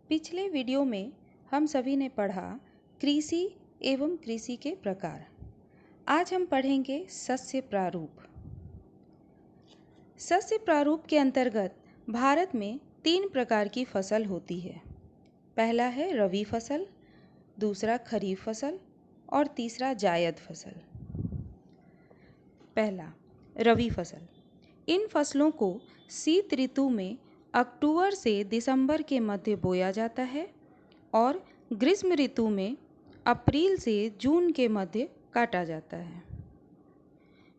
पिछले वीडियो में हम सभी ने पढ़ा कृषि एवं कृषि के प्रकार। आज हम पढ़ेंगे सस्य प्रारूप। सस्य प्रारूप के अंतर्गत भारत में 3 प्रकार की फसल होती है। पहला है रबी फसल, दूसरा खरीफ फसल और तीसरा जायद फसल। पहला रबी फसल। इन फसलों को शीत ऋतु में अक्टूबर से दिसंबर के मध्य बोया जाता है और ग्रीष्म ऋतु में अप्रैल से जून के मध्य काटा जाता है।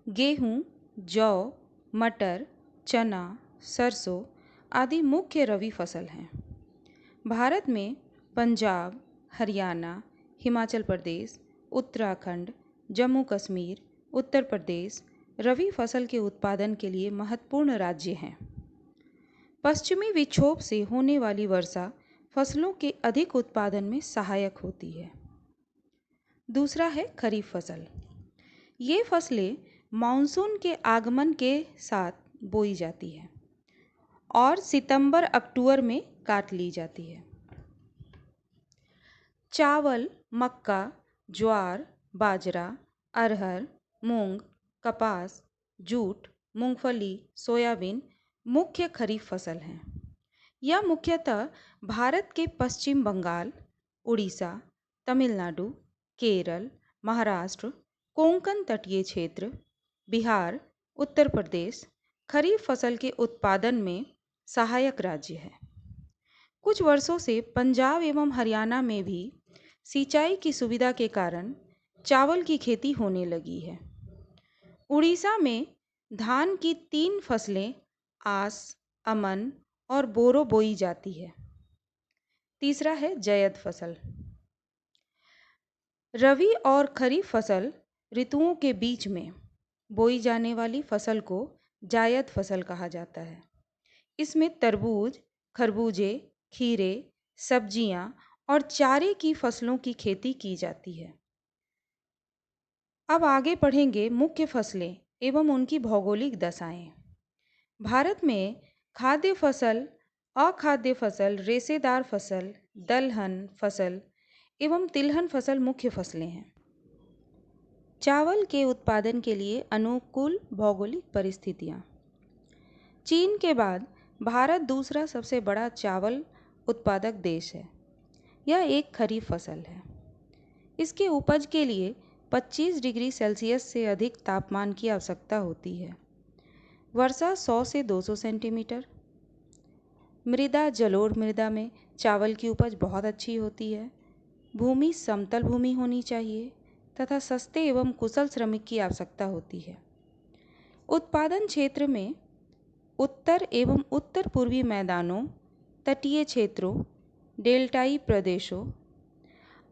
गेहूँ, जौ, मटर, चना, सरसों आदि मुख्य रबी फसल हैं। भारत में पंजाब, हरियाणा, हिमाचल प्रदेश, उत्तराखंड, जम्मू कश्मीर, उत्तर प्रदेश रबी फसल के उत्पादन के लिए महत्वपूर्ण राज्य हैं। पश्चिमी विक्षोभ से होने वाली वर्षा फसलों के अधिक उत्पादन में सहायक होती है। दूसरा है खरीफ फसल। ये फसलें मानसून के आगमन के साथ बोई जाती है और सितंबर अक्टूबर में काट ली जाती है। चावल, मक्का, ज्वार, बाजरा, अरहर, मूंग, कपास, जूट, मूंगफली, सोयाबीन मुख्य खरीफ फसल हैं। यह मुख्यतः भारत के पश्चिम बंगाल, उड़ीसा, तमिलनाडु, केरल, महाराष्ट्र, कोंकण तटीय क्षेत्र, बिहार, उत्तर प्रदेश खरीफ फसल के उत्पादन में सहायक राज्य है। कुछ वर्षों से पंजाब एवं हरियाणा में भी सिंचाई की सुविधा के कारण चावल की खेती होने लगी है। उड़ीसा में धान की 3 फसलें आस, अमन और बोरो बोई जाती है। तीसरा है जायद फसल। रबी और खरीफ फसल ऋतुओं के बीच में बोई जाने वाली फसल को जायद फसल कहा जाता है। इसमें तरबूज, खरबूजे, खीरे, सब्जियां और चारे की फसलों की खेती की जाती है। अब आगे पढ़ेंगे मुख्य फसलें एवं उनकी भौगोलिक दशाएं। भारत में खाद्य फसल, अखाद्य फसल, रेशेदार फसल, दलहन फसल एवं तिलहन फसल मुख्य फसलें हैं। चावल के उत्पादन के लिए अनुकूल भौगोलिक परिस्थितियाँ। चीन के बाद भारत दूसरा सबसे बड़ा चावल उत्पादक देश है। यह एक खरीफ फसल है। इसके उपज के लिए 25 डिग्री सेल्सियस से अधिक तापमान की आवश्यकता होती है। वर्षा 100 से 200 सेंटीमीटर। मृदा जलोढ़ मृदा में चावल की उपज बहुत अच्छी होती है। भूमि समतल भूमि होनी चाहिए तथा सस्ते एवं कुशल श्रमिक की आवश्यकता होती है। उत्पादन क्षेत्र में उत्तर एवं उत्तर पूर्वी मैदानों, तटीय क्षेत्रों, डेल्टाई प्रदेशों।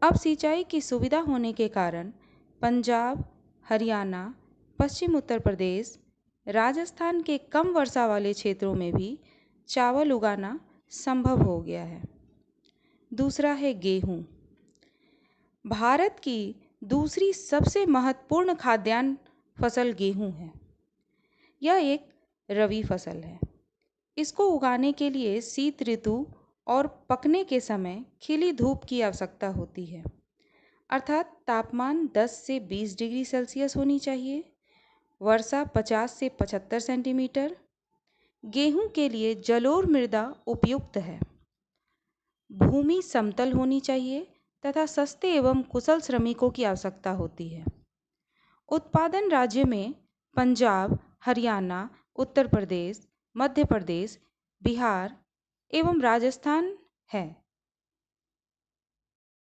अब सिंचाई की सुविधा होने के कारण पंजाब, हरियाणा, पश्चिम उत्तर प्रदेश, राजस्थान के कम वर्षा वाले क्षेत्रों में भी चावल उगाना संभव हो गया है। दूसरा है गेहूँ। भारत की दूसरी सबसे महत्वपूर्ण खाद्यान्न फसल गेहूँ है। यह एक रबी फसल है। इसको उगाने के लिए शीत ऋतु और पकने के समय खिली धूप की आवश्यकता होती है, अर्थात तापमान 10 से 20 डिग्री सेल्सियस होनी चाहिए। वर्षा 50 से 75 सेंटीमीटर। गेहूं के लिए जलोढ़ मृदा उपयुक्त है। भूमि समतल होनी चाहिए तथा सस्ते एवं कुशल श्रमिकों की आवश्यकता होती है। उत्पादन राज्य में पंजाब, हरियाणा, उत्तर प्रदेश, मध्य प्रदेश, बिहार एवं राजस्थान है।